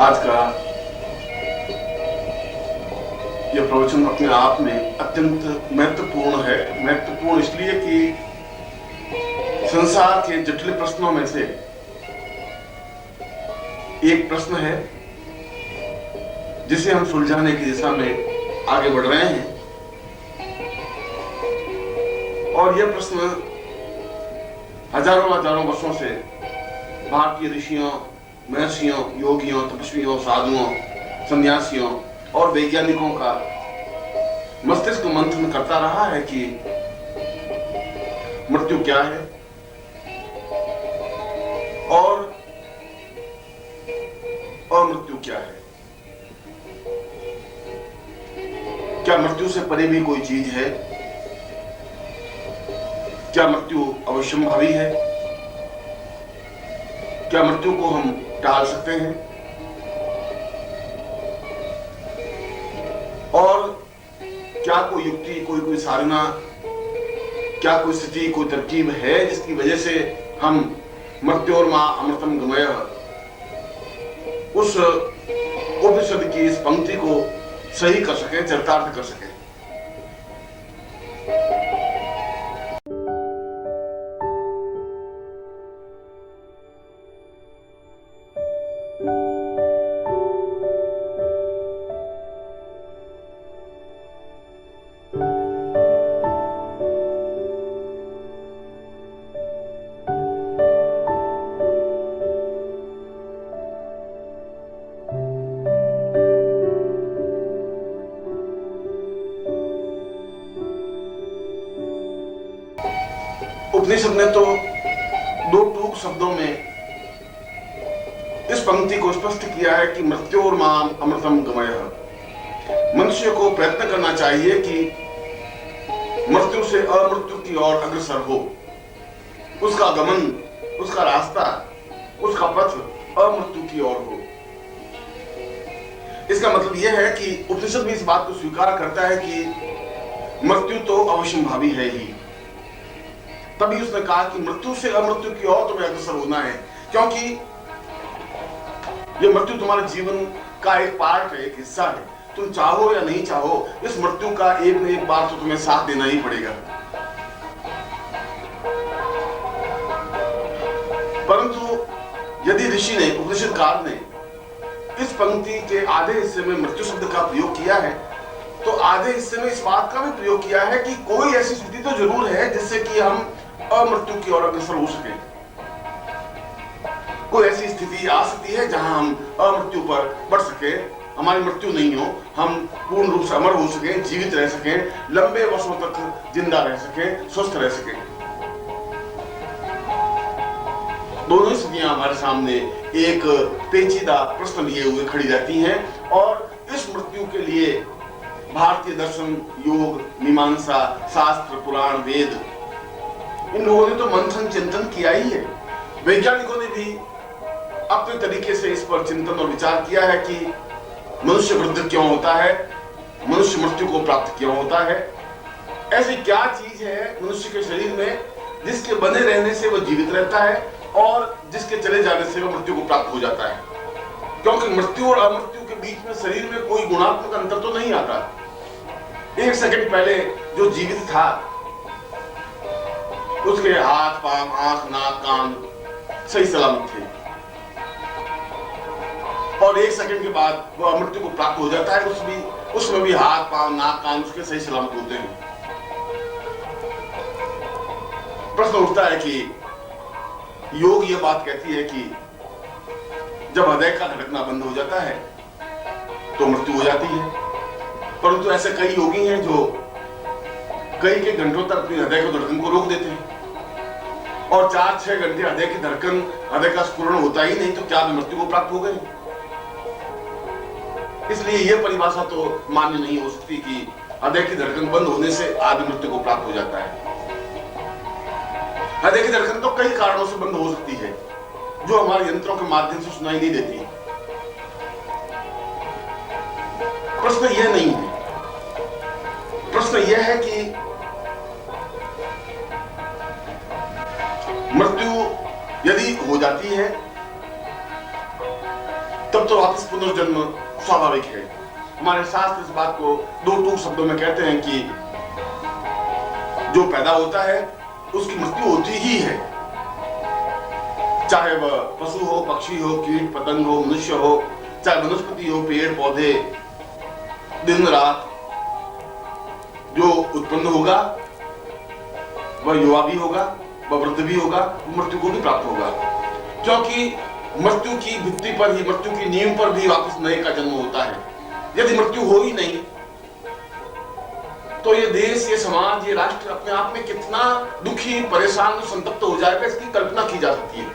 आज का यह प्रवचन अपने आप में अत्यंत महत्वपूर्ण है। महत्वपूर्ण इसलिए कि संसार के जटिल प्रश्नों में से एक प्रश्न है जिसे हम सुलझाने की दिशा में आगे बढ़ रहे हैं। और यह प्रश्न हजारों वर्षों से भारतीय ऋषियों, महर्षियों, योगियों, तपस्वियों, साधुओं, सन्यासियों और वैज्ञानिकों का मस्तिष्क मंथन करता रहा है कि मृत्यु क्या है और मृत्यु क्या है। क्या मृत्यु से परे भी कोई चीज है? क्या मृत्यु अवश्यंभावी है? क्या मृत्यु को हम टाल सकते हैं? और क्या कोई युक्ति, कोई साधना, क्या कोई स्थिति, कोई तरकीब है जिसकी वजह से हम मृत्यु और मां अमृतम गमय उस उपनिषद की इस पंक्ति को सही कर सके, चरितार्थ कर सके। उपनिषद ने तो दो टूक शब्दों में इस पंक्ति को स्पष्ट किया है कि मृत्यु और मां अमृतम गमयः। मनुष्य को प्रयत्न करना चाहिए कि मृत्यु से अमृत्यु की ओर अग्रसर हो। उसका गमन, उसका रास्ता, उसका पथ अमृत्यु की ओर हो। इसका मतलब यह है कि उपनिषद भी इस बात को स्वीकार करता है कि मृत्यु तो अवश्यंभावी है ही। तभी उसने कहा कि मृत्यु से अमृत्यु की ओर तुम्हें अग्रसर होना है, क्योंकि यह मृत्यु तुम्हारे जीवन का एक पार्ट है, एक हिस्सा है। तुम चाहो या नहीं चाहो, इस मृत्यु का एक न एक बार तो तुम्हें साथ देना ही पड़ेगा। परंतु यदि ऋषि ने, उपनिषदकार ने इस पंक्ति के आधे हिस्से में मृत्यु शब्द का प्रयोग किया है, तो आधे हिस्से में इस बात का भी प्रयोग किया है कि कोई ऐसी स्थिति तो जरूर है जिससे कि हम अमृत्यु की ओर अग्रसर हो सके। कोई ऐसी स्थिति आ सकती है जहां हम अमृत्यु पर बढ़ सके, हमारी मृत्यु नहीं हो, हम पूर्ण रूप से अमर हो सके, जीवित रह सके, लंबे वर्षों तक जिंदा रह सके, स्वस्थ रह सके। दोनों ही स्थितियां हमारे सामने एक पेचीदा प्रश्न लिए हुए खड़ी रहती हैं। और इस मृत्यु के लिए भारतीय दर्शन, योग, मीमांसा, शास्त्र, पुराण, वेद, इन लोगों ने तो मंथन चिंतन किया ही है। वैज्ञानिकों ने भी अपने तरीके से इस पर चिंतन और विचार किया है कि मनुष्य वृद्ध क्यों होता है, मनुष्य मृत्यु को प्राप्त क्यों होता है। ऐसी क्या चीज है मनुष्य के शरीर में जिसके बने रहने से वह जीवित रहता है और जिसके चले जाने से वह मृत्यु को प्राप्त हो जाता है। क्योंकि मृत्यु और अमृत्यु के बीच में शरीर में कोई गुणात्मक अंतर तो नहीं आता। एक सेकंड पहले जो जीवित था उसके हाथ, पांव, आंख, नाक, कान सही सलामत थे, और एक सेकंड के बाद वह मृत्यु को प्राप्त हो जाता है, उसमें भी हाथ, पांव, नाक, कान उसके सही सलामत होते हैं। प्रश्न उठता है कि योग ये बात कहती है कि जब हृदय का धड़कना बंद हो जाता है तो मृत्यु हो जाती है। परंतु ऐसे कई योगी हैं जो कई के घंटों तक अपने हृदय के धड़कन को रोक देते हैं और 4-6 घंटे हृदय की धड़कन, हृदय का स्फुरण होता ही नहीं, तो क्या वे मृत्यु को प्राप्त हो गए? इसलिए यह परिभाषा तो मान्य नहीं हो सकती कि हृदय की धड़कन बंद होने से आदमी मृत्यु को प्राप्त हो जाता है। हृदय की धड़कन तो कई कारणों से बंद हो सकती है जो हमारे यंत्रों के माध्यम से सुनाई नहीं देती। प्रश्न यह नहीं है, प्रश्न यह है कि मृत्यु यदि हो जाती है तब तब तो वापस पुनर्जन्म स्वाभाविक है। हमारे शास्त्र इस बात को दो टूक शब्दों में कहते हैं कि जो पैदा होता है उसकी मृत्यु होती ही है, चाहे वह पशु हो, पक्षी हो, कीट पतंग हो, मनुष्य हो, चाहे वनस्पति हो, पेड़ पौधे, दिन रात जो उत्पन्न होगा वह युवा भी होगा, वह वृद्ध भी होगा, मृत्यु को भी प्राप्त होगा। क्योंकि मृत्यु की भित्ति पर ही, मृत्यु की नींव पर भी वापस नए का जन्म होता है। यदि मृत्यु हो ही नहीं तो ये देश, ये समाज, ये राष्ट्र अपने आप में कितना दुखी, परेशान, संतप्त हो जाएगा, इसकी कल्पना की जा सकती है।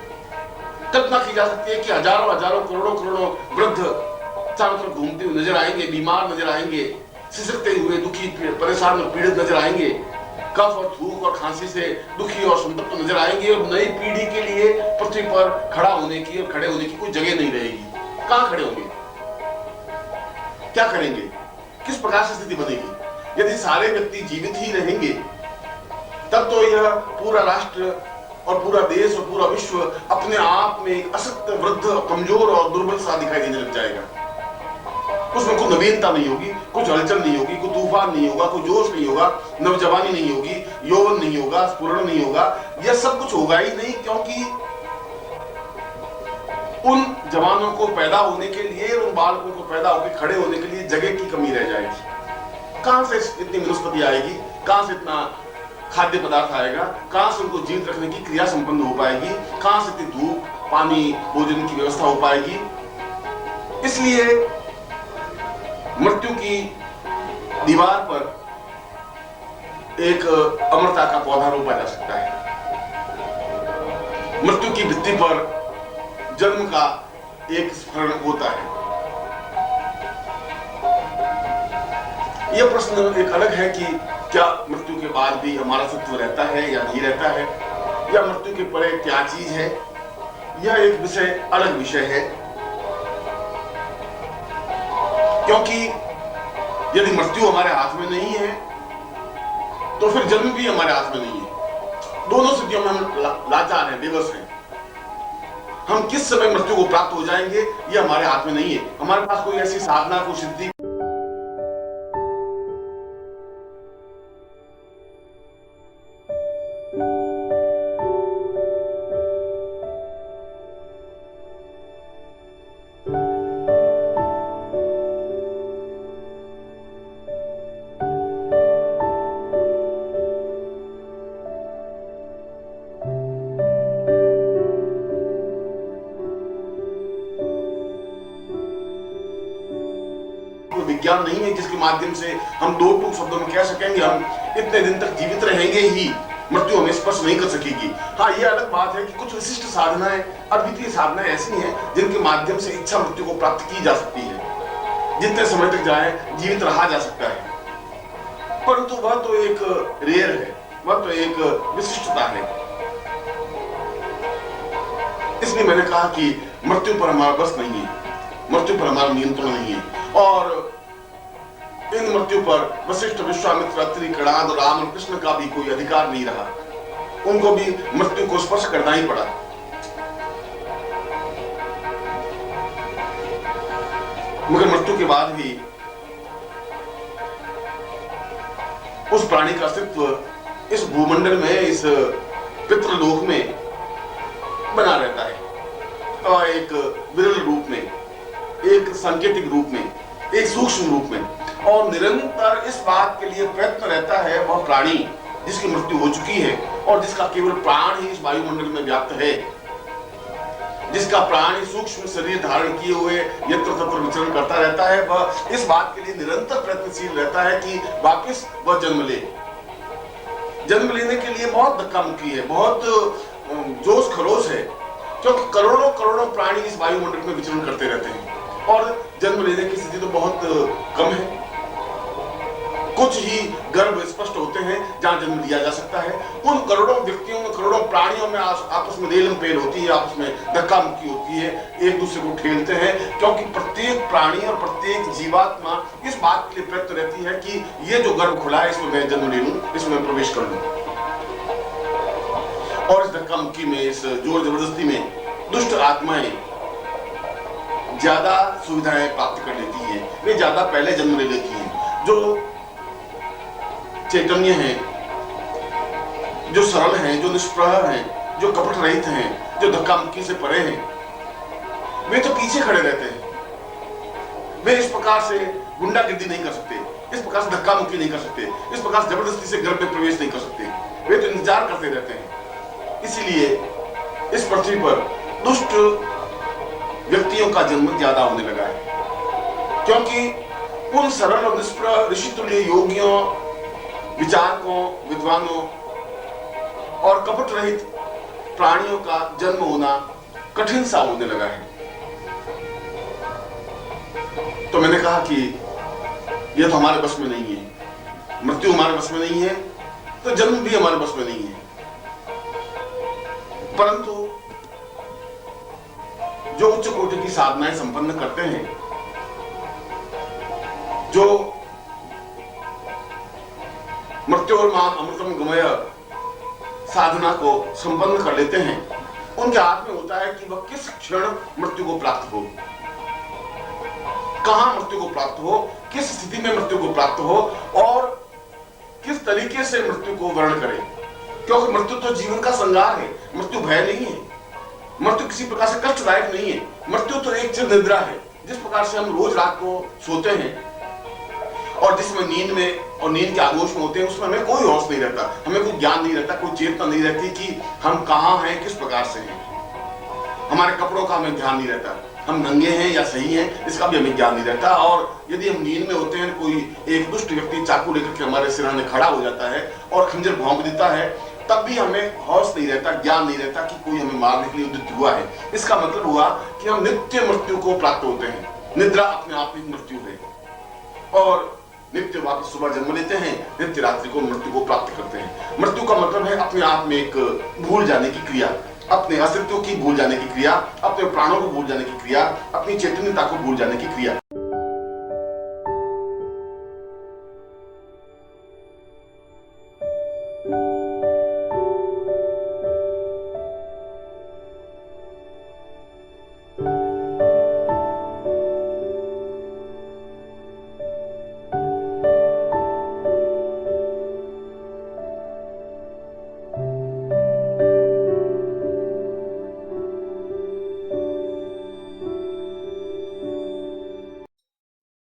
कल्पना की जा सकती है कि हजारों हजारों करोड़ों करोड़ों वृद्ध चारों तरफ घूमते हुए नजर आएंगे, बीमार नजर आएंगे, सिसकते हुए दुखी, परेशान और पीड़ित नजर आएंगे, कफ और थूक और खांसी से दुखी और संतप्त नजर आएंगे, और नई पीढ़ी के लिए पृथ्वी पर खड़ा होने की और खड़े होने की कोई जगह नहीं रहेगी। कहां खड़े होंगे, क्या करेंगे, किस प्रकार से स्थिति बनेगी? यदि सारे व्यक्ति जीवित ही रहेंगे तब तो यह पूरा राष्ट्र और पूरा देश और पूरा विश्व अपने आप में एक अशक्त, वृद्ध, कमजोर और दुर्बल सा दिखाई देने लग जाएगा। उसमें कोई नवीनता नहीं होगी, कुछ हलचल नहीं होगी, कोई तूफान नहीं होगा, कोई जोश नहीं होगा, नवजवानी नहीं होगी, यौवन नहीं होगा, स्फुरण नहीं होगा। यह सब कुछ होगा ही नहीं, क्योंकि उन जवानों को पैदा होने के लिए, उन बालकों को पैदा होकर खड़े होने के लिए जगह की कमी रह जाएगी। कहां से इतनी वनस्पति आएगी, कहां से इतना खाद्य पदार्थ आएगा, कहां से उनको जीवित रखने की क्रिया संपन्न हो पाएगी, कहां से इतनी धूप, पानी, भोजन की व्यवस्था हो पाएगी? इसलिए मृत्यु की दीवार पर एक अमरता का पौधा रोपा जा सकता है। मृत्यु की भित्ति पर जन्म का एक स्मरण होता है। यह प्रश्न एक अलग है कि क्या मृत्यु के बाद भी हमारा अस्तित्व रहता है या नहीं रहता है, या मृत्यु के परे क्या चीज है, यह एक विषय, अलग विषय है। क्योंकि यदि मृत्यु हमारे हाथ में नहीं है तो फिर जन्म भी हमारे हाथ में नहीं है। दोनों स्थितियों में हम लाचार हैं, बेबस हैं। हम किस समय मृत्यु को प्राप्त हो जाएंगे यह हमारे हाथ में नहीं है। हमारे पास कोई ऐसी साधना, कोई सिद्धि विज्ञान नहीं है जिसके माध्यम से हम दो टूक शब्दों में कह सकेंगे हम इतने दिन तक जीवित रहेंगे ही, मृत्यु हमें स्पर्श नहीं कर सकेगी। हाँ, यह अलग बात है कि कुछ विशिष्ट साधनाएं, अद्वितीय साधनाएं ऐसी हैं जिनके माध्यम से इच्छा मृत्यु को प्राप्त की जा सकती है। जितने समय तक जाए जीवित रहा जा सकता है, परंतु वह तो एक रेयर है, वह तो एक विशिष्टता है। इसलिए मैंने कहा कि मृत्यु पर हमारा बस नहीं है, मृत्यु पर हमारा नियंत्रण नहीं है, और इन मृत्यु पर वशिष्ठ, विश्वामित्र, अत्रि, कणाद, राम और कृष्ण का भी कोई अधिकार नहीं रहा। उनको भी मृत्यु को स्पर्श करना ही पड़ा। मगर मृत्यु के बाद भी उस प्राणी का अस्तित्व इस भूमंडल में, इस पितृलोक में बना रहता है, और एक विरल रूप में, एक सांकेतिक रूप में, एक सूक्ष्म रूप में, और निरंतर इस बात के लिए प्रयत्न रहता है वह प्राणी जिसकी मृत्यु हो चुकी है और जिसका केवल प्राण ही इस वायुमंडल में व्याप्त है, जिसका प्राण सूक्ष्म शरीर धारण किए हुए यत्र तत्र विचरण करता रहता है, वह इस बात के लिए निरंतर प्रयत्नशील रहता है कि वापस वह जन्म ले। जन्म लेने के लिए बहुत धक्का मुक्की है, बहुत जोश खरोश है, क्योंकि करोड़ों करोड़ों प्राणी इस वायुमंडल में विचरण करते रहते हैं और जन्म लेने की स्थिति तो बहुत कम है। कुछ ही गर्भ स्पष्ट होते हैं जहां जन्म लिया जा सकता है। उन करोड़ों व्यक्तियों में, करोड़ों प्राणियों में आपस में रेलम पेल होती है, आपस में धक्का मुक्की होती है, एक दूसरे को ठेलते हैं, क्योंकि प्रत्येक प्राणी और प्रत्येक जीवात्मा इस बात के लिए प्रयत्न रहती है कि ये जो गर्भ खुला है इसमें मैं जन्म ले लूं, इसमें प्रवेश कर लूं। और इस धक्का मुक्की में, इस जोर जबरदस्ती में दुष्ट आत्माएं ज्यादा सुविधाएं प्राप्त कर लेती हैं, वे ज्यादा पहले जन्म ले लेती हैं। जो चैतन्य हैं, जो सरल हैं, जो निष्प्रह हैं, जो कपट रहित हैं, जो धक्का मुक्की से परे हैं, वे तो पीछे खड़े रहते हैं। वे इस प्रकार से गुंडागिर्दी नहीं कर सकते, इस प्रकार से धक्का मुक्की नहीं कर सकते, इस प्रकार से जबरदस्ती से घर में प्रवेश नहीं कर सकते। वे तो इंतजार करते रहते हैं। इसीलिए इस पृथ्वी पर दुष्ट व्यक्तियों का जन्म ज्यादा होने लगा है, क्योंकि उन सरल और निष्प्रह ऋषितुल्य योगियों, विचारकों, विद्वानों और कपट रहित प्राणियों का जन्म होना कठिन सा होने लगा है। तो मैंने कहा कि यह तो हमारे बस में नहीं है, मृत्यु हमारे बस में नहीं है, तो जन्म भी हमारे बस में नहीं है। परंतु जो उच्च कोटि की साधनाएं संपन्न करते हैं, जो मृत्यु और मां अमृतम गमय साधना को संपन्न कर लेते हैं, उनके हाथ में होता है कि वह किस क्षण मृत्यु को प्राप्त हो, कहां मृत्यु को प्राप्त हो, किस स्थिति में मृत्यु को प्राप्त हो और किस तरीके से मृत्यु को वर्ण करें। क्योंकि मृत्यु तो जीवन का संगार है, मृत्यु भय नहीं है, मृत्यु किसी प्रकार से कष्टदायक नहीं है। मृत्यु तो एक चिर निद्रा है, जिस प्रकार से हम रोज रात को सोते हैं और जिसमें नींद में और नींद के आगोश में होते हैं, उसमें हमें कोई होश नहीं रहता, हमें कोई ज्ञान नहीं रहता, कोई चेतना नहीं रहती कि हम कहां हैं, किस प्रकार से हैं। हमारे कपड़ों का हमें ध्यान नहीं रहता, हम नंगे हैं या सही हैं, इसका भी हमें ज्ञान नहीं रहता। और यदि हम नींद में होते हैं, कोई एक दुष्ट व्यक्ति चाकू लेकर के हमारे सिरहाने खड़ा हो जाता है और खंजर भौंक देता है, तब भी हमें होश नहीं रहता, ज्ञान नहीं रहता कि कोई हमें मारने के लिए उद्यत हुआ है। इसका मतलब हुआ कि हम नित्य मृत्यु को प्राप्त होते हैं। निद्रा अपने आप में मृत्यु है और नित्य वापस सुबह जन्म लेते हैं, नित्य रात्रि को मृत्यु को प्राप्त करते हैं। मृत्यु का मतलब है अपने आप में एक भूल जाने की क्रिया, अपने अस्तित्व की भूल जाने की क्रिया, अपने प्राणों को भूल जाने की क्रिया, अपनी चैतन्यता को भूल जाने की क्रिया।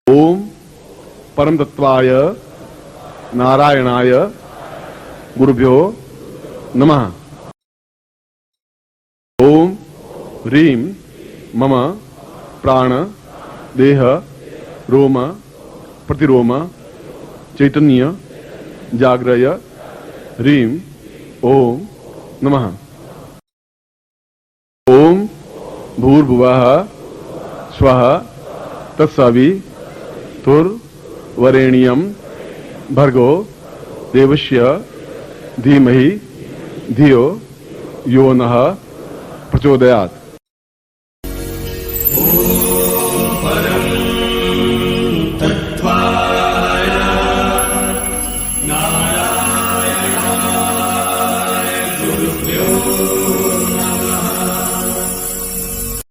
ओम परम तत्वाय नारायणाय गुरुभ्यो नमः। ओम ह्रीं मम प्राण देह रोम प्रतिरोम चैतन्य जाग्रय ह्रीं ओम नमः। ओम भूर्भुवः स्वः तत्सवितुर्वरेण्यं भर्गो देवस्य धीमहि धियो यो नः प्रचोदयात्।